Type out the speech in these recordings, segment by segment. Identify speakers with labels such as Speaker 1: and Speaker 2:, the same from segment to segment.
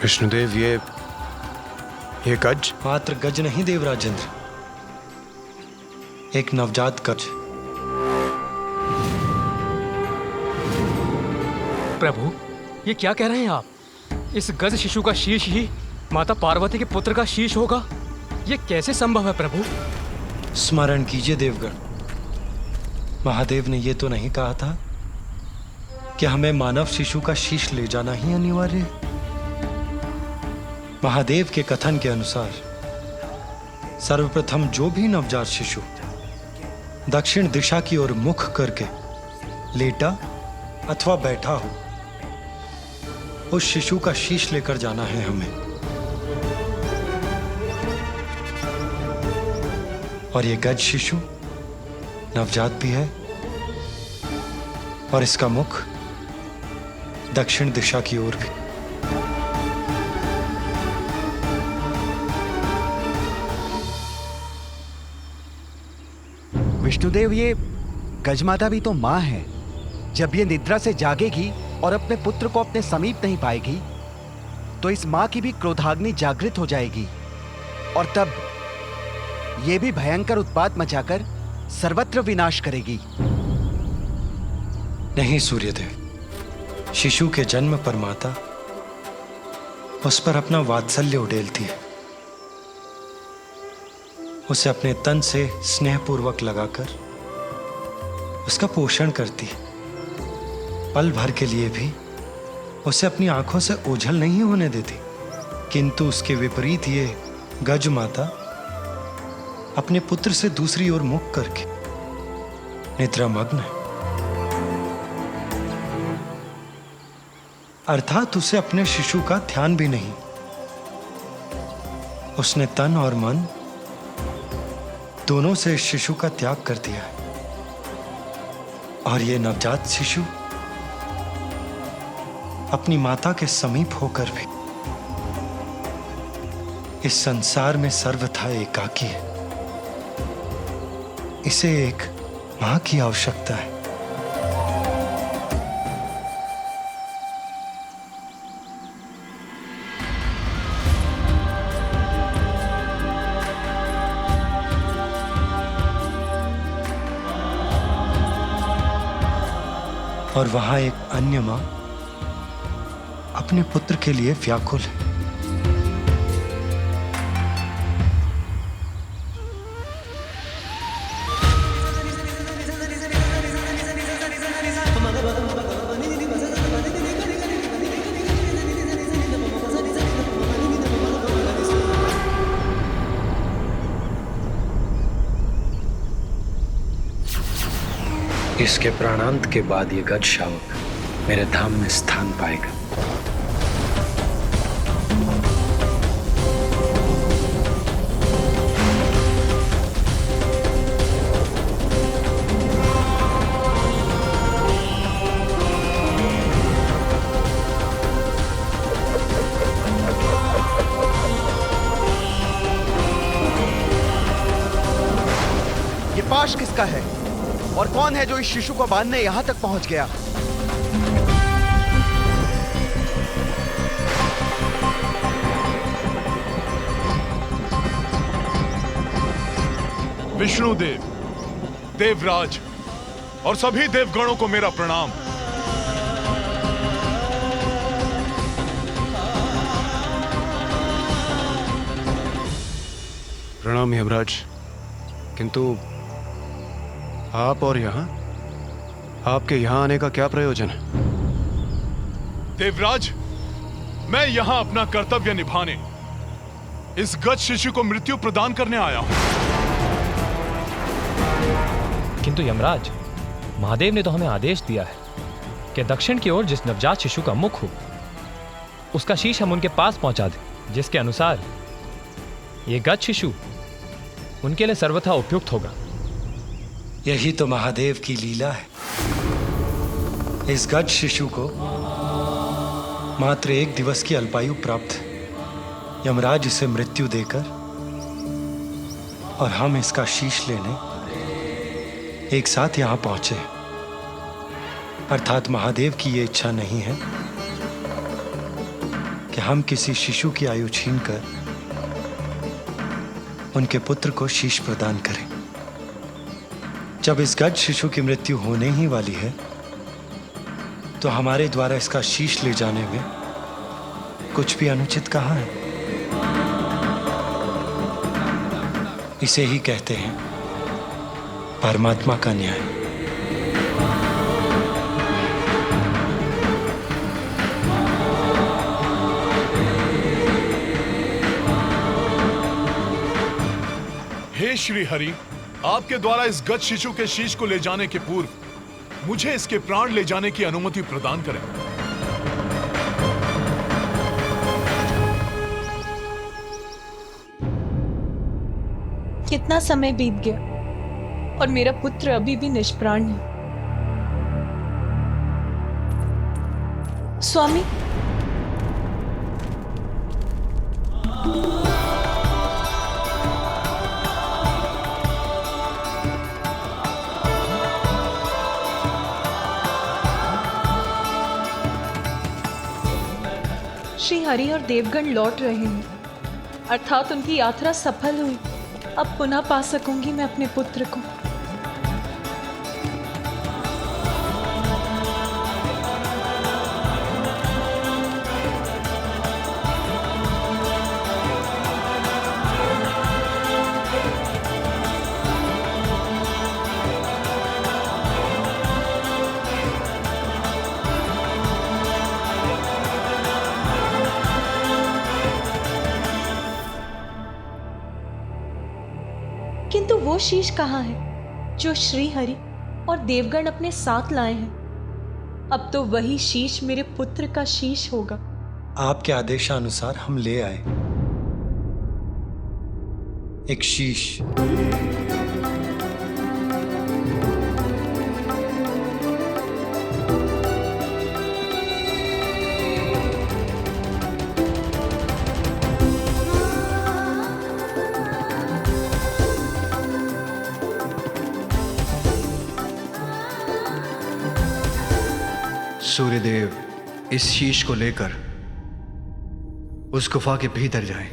Speaker 1: विष्णुदेव, ये गज?
Speaker 2: मात्र गज नहीं देवराजेंद्र, एक नवजात गज।
Speaker 3: प्रभु, ये क्या कह रहे हैं आप? इस गज शिशु का शीश ही माता पार्वती के पुत्र का शीश होगा? ये कैसे संभव है प्रभु?
Speaker 2: स्मरण कीजिए देवगण, महादेव ने ये तो नहीं कहा था कि हमें मानव शिशु का शीश ले जाना ही अनिवार्य है। महादेव के कथन के अनुसार सर्वप्रथम जो भी नवजात शिशु दक्षिण दिशा की ओर मुख करके लेटा अथवा बैठा हो, उस शिशु का शीश लेकर जाना है हमें। और ये गज शिशु नवजात भी है और इसका मुख दक्षिण दिशा की ओर भी।
Speaker 4: विष्णुदेव, ये गजमाता भी तो मां है। जब ये निद्रा से जागेगी और अपने पुत्र को अपने समीप नहीं पाएगी तो इस मां की भी क्रोधाग्नि जागृत हो जाएगी और तब ये भी भयंकर उत्पात मचाकर सर्वत्र विनाश करेगी।
Speaker 2: नहीं सूर्यदेव, शिशु के जन्म पर माता उस पर अपना वात्सल्य उड़ेलती है, उसे अपने तन से स्नेहपूर्वक लगाकर उसका पोषण करती है। पल भर के लिए भी उसे अपनी आंखों से ओझल नहीं होने देती। किंतु उसके विपरीत ये गज माता अपने पुत्र से दूसरी ओर मुख करके निद्रामग्न है, अर्थात उसे अपने शिशु का ध्यान भी नहीं। उसने तन और मन दोनों से शिशु का त्याग कर दिया है। और ये नवजात शिशु अपनी माता के समीप होकर भी इस संसार में सर्वथा एकाकी है। इसे एक मां की आवश्यकता है। और वहां एक अन्य मां अपने पुत्र के लिए व्याकुल है।
Speaker 1: इसके प्राणांत के बाद ये गज शावक मेरे धाम में स्थान पाएगा।
Speaker 4: ये पाश किसका है और कौन है जो इस शिशु को बांधने यहां तक पहुंच गया?
Speaker 5: विष्णुदेव, देवराज और सभी देवगणों को मेरा प्रणाम।
Speaker 1: प्रणाम यमराज। किंतु आप और यहां, आपके यहां आने का क्या प्रयोजन है?
Speaker 5: देवराज, मैं यहां अपना कर्तव्य निभाने, इस गज शिशु को मृत्यु प्रदान करने आया हूं।
Speaker 3: किंतु यमराज, महादेव ने तो हमें आदेश दिया है कि दक्षिण की ओर जिस नवजात शिशु का मुख हो उसका शीश हम उनके पास पहुंचा दें, जिसके अनुसार ये गज शिशु उनके लिए सर्वथा उपयुक्त होगा।
Speaker 2: यही तो महादेव की लीला है। इस गज शिशु को मात्र 1 दिवस की अल्पायु प्राप्त है। यमराज इसे मृत्यु देकर और हम इसका शीश लेने एक साथ यहां पहुंचे, अर्थात महादेव की यह इच्छा नहीं है कि हम किसी शिशु की आयु छीनकर उनके पुत्र को शीश प्रदान करें। जब इस गज शिशु की मृत्यु होने ही वाली है, तो हमारे द्वारा इसका शीश ले जाने में कुछ भी अनुचित कहाँ है? इसे ही कहते हैं परमात्मा का न्याय।
Speaker 5: हे श्री हरि, आपके द्वारा इस गज शिशु के शीश को ले जाने के पूर्व मुझे इसके प्राण ले जाने की अनुमति प्रदान करें।
Speaker 6: कितना समय बीत गया और मेरा पुत्र अभी भी निष्प्राण है। स्वामी, श्री हरि और देवगण लौट रहे हैं, अर्थात उनकी यात्रा सफल हुई। अब पुनः पा सकूंगी मैं अपने पुत्र को। किंतु वो शीश कहाँ है जो श्री हरि और देवगण अपने साथ लाए हैं? अब तो वही शीश मेरे पुत्र का शीश होगा।
Speaker 2: आपके आदेशानुसार हम ले आए एक शीश।
Speaker 1: सूर्यदेव इस शीश को लेकर उस गुफा के भीतर जाएं,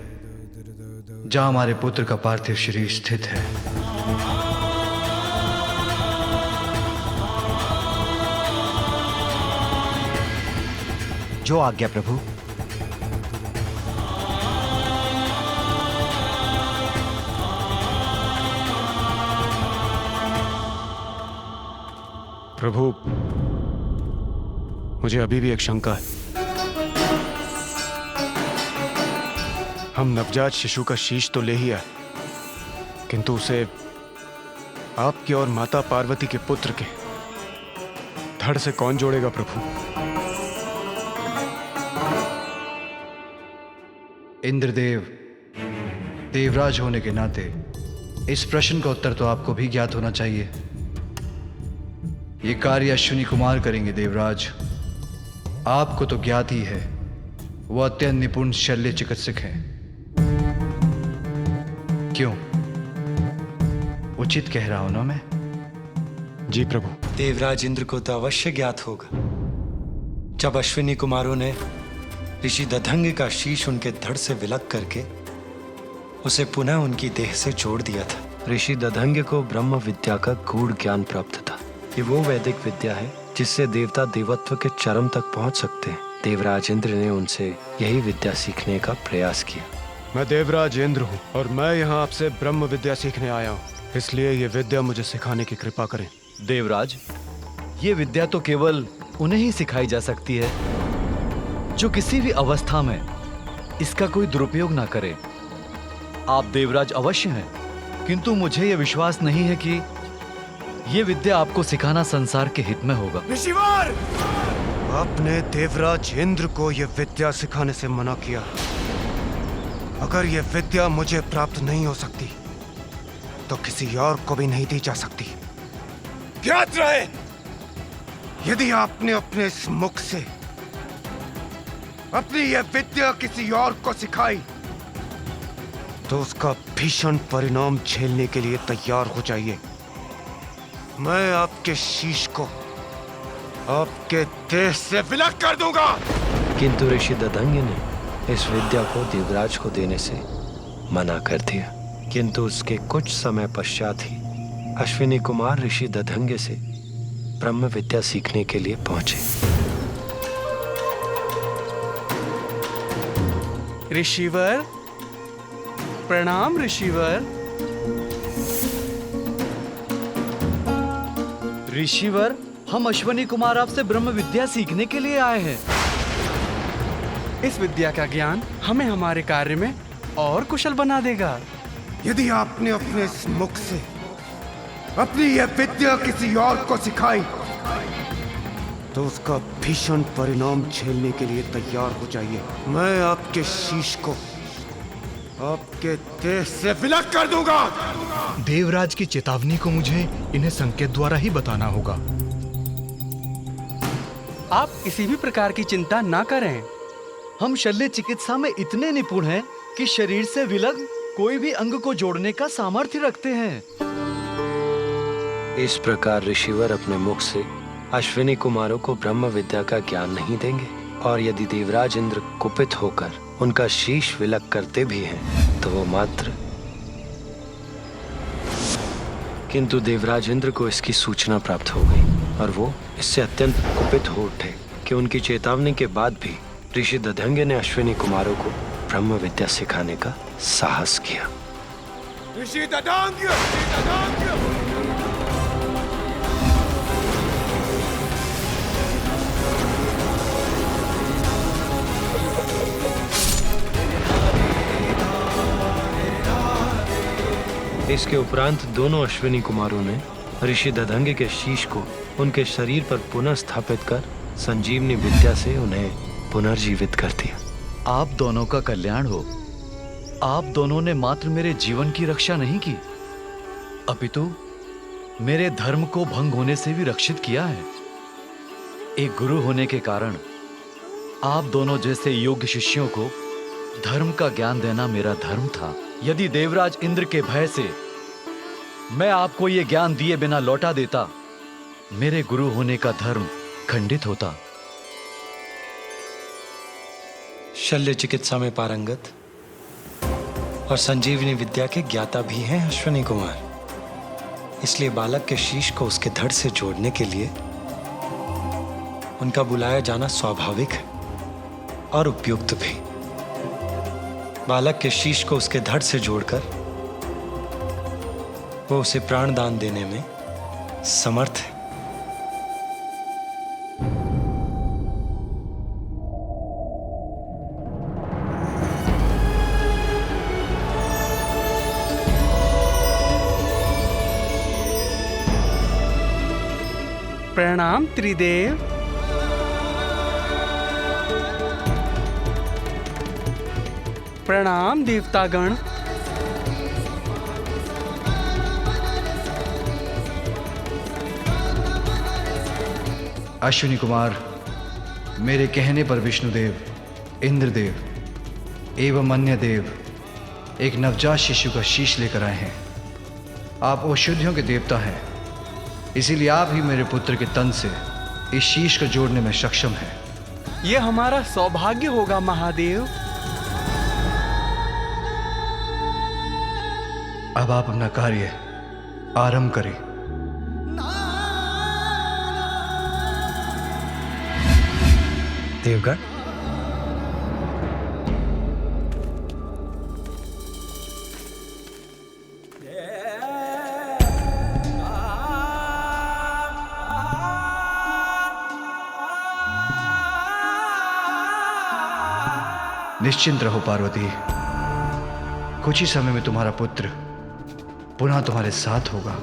Speaker 1: जहां हमारे पुत्र का पार्थिव शरीर स्थित है।
Speaker 4: जो आज्ञा प्रभु।
Speaker 1: प्रभु, मुझे अभी भी एक शंका है। हम नवजात शिशु का शीश तो ले ही आए, किंतु उसे आपके और माता पार्वती के पुत्र के धड़ से कौन जोड़ेगा प्रभु? इंद्रदेव, देवराज होने के नाते इस प्रश्न का उत्तर तो आपको भी ज्ञात होना चाहिए। ये कार्य अश्विनी कुमार करेंगे देवराज। आपको तो ज्ञात ही है, वो अत्यंत निपुण शल्य चिकित्सक हैं। क्यों, उचित कह रहा हूं ना मैं? जी प्रभु।
Speaker 2: देवराज इंद्र को तो अवश्य ज्ञात होगा, जब अश्विनी कुमारों ने ऋषि दधंग का शीश उनके धड़ से विलग करके उसे पुनः उनकी देह से जोड़ दिया था। ऋषि दधंग को ब्रह्म विद्या का गूढ़ ज्ञान प्राप्त था। ये वो वैदिक विद्या है जिससे देवता देवत्व के चरम तक पहुंच सकते हैं। देवराज इंद्र ने उनसे यही विद्या सीखने का प्रयास किया।
Speaker 1: मैं देवराज इंद्र हूं और मैं यहाँ आपसे ब्रह्म विद्या सीखने आया हूँ, इसलिए ये विद्या मुझे सिखाने की कृपा करें।
Speaker 7: देवराज, ये विद्या तो केवल उन्हें ही सिखाई जा सकती है जो किसी भी अवस्था में इसका कोई दुरुपयोग ना करे। आप देवराज अवश्य हैं, किंतु मुझे यह विश्वास नहीं है कि यह विद्या आपको सिखाना संसार के हित में होगा।
Speaker 1: ऋषिवर, आपने देवराज इंद्र को यह विद्या सिखाने से मना किया। अगर यह विद्या मुझे प्राप्त नहीं हो सकती तो किसी और को भी नहीं दी जा सकती। ज्ञात रहे, यदि आपने अपने इस मुख से अपनी यह विद्या किसी और को सिखाई तो उसका भीषण परिणाम झेलने के लिए तैयार हो जाइए। मैं आपके शीश को आपके देह से विलग कर दूंगा।
Speaker 2: किंतु ऋषि दधंग ने इस विद्या को देवराज को देने से मना कर दिया, किंतु उसके कुछ समय पश्चात ही अश्विनी कुमार ऋषि दधंगे से ब्रह्म विद्या सीखने के लिए पहुंचे।
Speaker 8: ऋषिवर, प्रणाम ऋषिवर।
Speaker 7: ऋषिवर, हम अश्विनी कुमार आपसे ब्रह्म विद्या सीखने के लिए आए हैं।
Speaker 8: इस विद्या का ज्ञान हमें हमारे कार्य में और कुशल बना देगा।
Speaker 1: यदि आपने अपने इस मुख से अपनी यह विद्या किसी और को सिखाई तो उसका भीषण परिणाम झेलने के लिए तैयार हो जाइए। मैं आपके शीश को आपके देह से विलग कर दूंगा।
Speaker 9: देवराज की चेतावनी को मुझे इन्हें संकेत द्वारा ही बताना होगा।
Speaker 8: आप किसी भी प्रकार की चिंता ना करें।
Speaker 7: हम शल्य चिकित्सा में इतने निपुण हैं कि शरीर से विलग कोई भी अंग को जोड़ने का सामर्थ्य रखते हैं।
Speaker 2: इस प्रकार ऋषिवर अपने मुख से अश्विनी कुमारों को ब्रह्म विद्या का ज्ञान नहीं देंगे, और यदि देवराज इंद्र कुपित होकर उनका शीश विलग करते भी हैं तो वो मात्र। किंतु देवराज इंद्र को इसकी सूचना प्राप्त हो गई और वो इससे अत्यंत कुपित हो उठे कि उनकी चेतावनी के बाद भी ऋषि दधंगे ने अश्विनी कुमारों को ब्रह्म विद्या सिखाने का साहस किया।
Speaker 1: ऋषि दधंगे!
Speaker 2: इसके उपरांत दोनों अश्विनी कुमारों ने ऋषि दधंगे के शीश को उनके शरीर पर पुनः स्थापित कर संजीवनी विद्या से उन्हें पुनर्जीवित कर दिया।
Speaker 7: आप दोनों का कल्याण हो। आप दोनों ने मात्र मेरे जीवन की रक्षा नहीं की, अपितु मेरे धर्म को भंग होने से भी रक्षित किया है। एक गुरु होने के कारण आप दोनों जैसे योग्य शिष्यों को धर्म का ज्ञान देना मेरा धर्म था। यदि देवराज इंद्र के भय से मैं आपको ये ज्ञान दिए बिना लौटा देता, मेरे गुरु होने का धर्म खंडित होता।
Speaker 2: शल्य चिकित्सा में पारंगत और संजीवनी विद्या के ज्ञाता भी हैं अश्विनी कुमार, इसलिए बालक के शीश को उसके धड़ से जोड़ने के लिए उनका बुलाया जाना स्वाभाविक है और उपयुक्त भी। बालक के शीश को उसके धड़ से जोड़कर वो उसे प्राण दान देने में समर्थ है।
Speaker 8: प्रणाम त्रिदेव। प्रणाम देवतागण।
Speaker 4: अश्विनी कुमार, मेरे कहने पर विष्णुदेव, इंद्रदेव एवं अन्य देव एक नवजात शिशु का शीश लेकर आए हैं। आप औषधियों के देवता हैं, इसीलिए आप ही मेरे पुत्र के तन से इस शीश को जोड़ने में सक्षम हैं।
Speaker 8: ये हमारा सौभाग्य होगा महादेव।
Speaker 4: अब आप अपना कार्य आरंभ करें।
Speaker 2: देवगण,
Speaker 4: निश्चिंत रहो पार्वती, कुछ ही समय में तुम्हारा पुत्र पुनः तुम्हारे साथ होगा।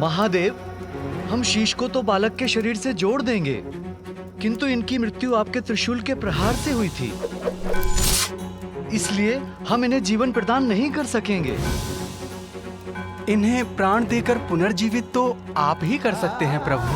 Speaker 7: महादेव, हम शीश को तो बालक के शरीर से जोड़ देंगे, किंतु इनकी मृत्यु आपके त्रिशूल के प्रहार से हुई थी, इसलिए हम इन्हें जीवन प्रदान नहीं कर सकेंगे।
Speaker 8: इन्हें प्राण देकर पुनर्जीवित तो आप ही कर सकते हैं प्रभु।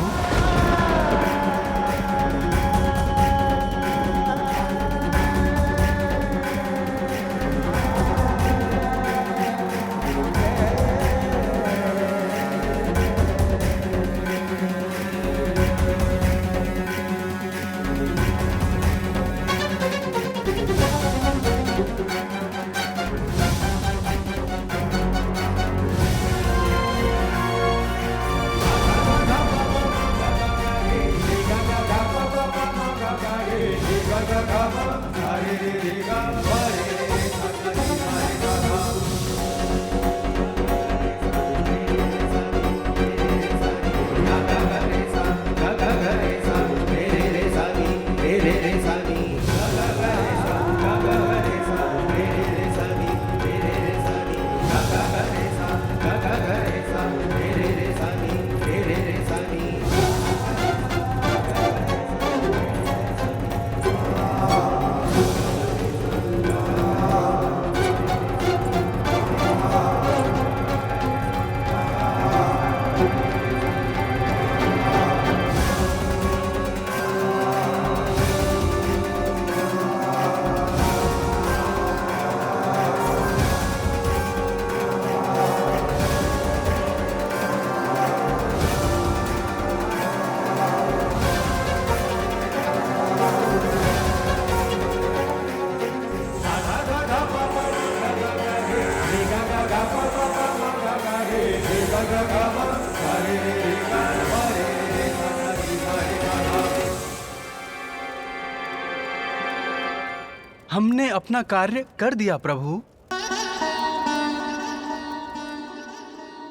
Speaker 8: हमने अपना कार्य कर दिया प्रभु।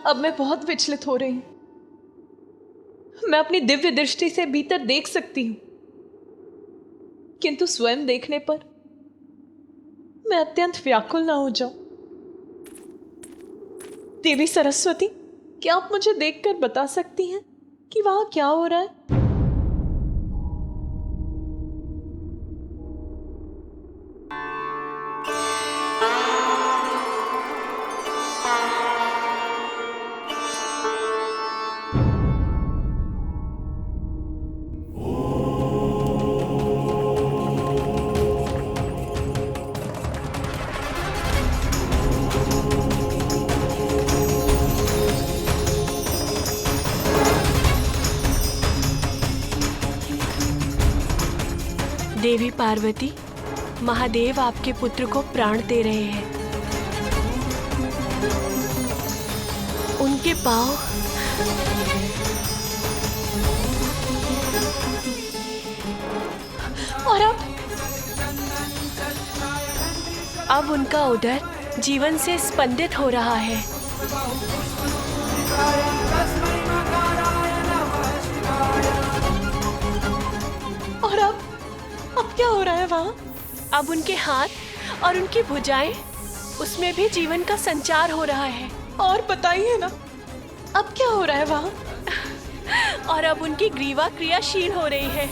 Speaker 6: अब मैं बहुत विचलित हो रही हूं। मैं अपनी दिव्य दृष्टि से भीतर देख सकती हूं, किंतु स्वयं देखने पर मैं अत्यंत व्याकुल ना हो जाऊं। देवी सरस्वती, क्या आप मुझे देखकर बता सकती हैं कि वहां क्या हो रहा है?
Speaker 10: देवी पार्वती, महादेव आपके पुत्र को प्राण दे रहे हैं। उनके पांव
Speaker 6: और
Speaker 10: अब उनका उदर जीवन से स्पंदित हो रहा है।
Speaker 6: और अब क्या हो रहा है वहां?
Speaker 10: अब उनके हाथ और उनकी भुजाएं, उसमें भी जीवन का संचार हो रहा है।
Speaker 6: और बताइए ना, अब क्या हो रहा है वहां?
Speaker 10: और अब उनकी ग्रीवा क्रियाशील हो रही है।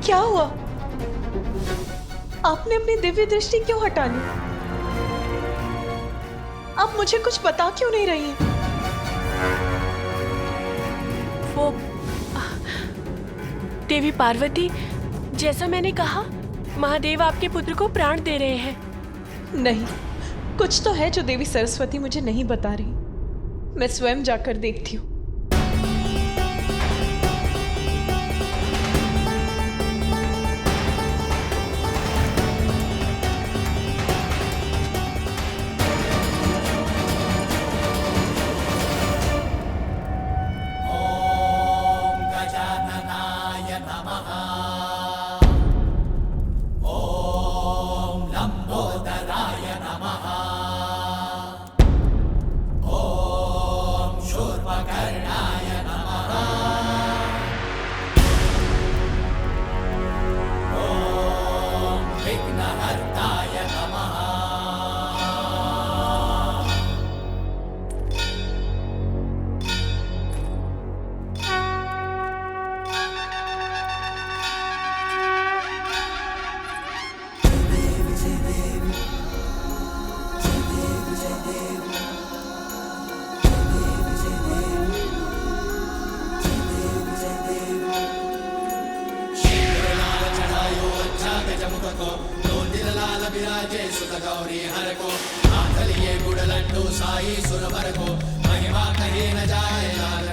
Speaker 6: क्या हुआ? आपने अपनी दिव्य दृष्टि क्यों हटा ली? आप मुझे कुछ बता क्यों नहीं रही हैं?
Speaker 10: वो देवी पार्वती, जैसा मैंने कहा, महादेव आपके पुत्र को प्राण दे रहे हैं।
Speaker 6: नहीं, कुछ तो है जो देवी सरस्वती मुझे नहीं बता रही। मैं स्वयं जाकर देखती हूँ।
Speaker 11: मुख को दो दिल लाल बिराजे सुत गौरी हर को हाथ लिए गुड़ लड्डू साई सुरवर को महिमा कहे न जाए लाल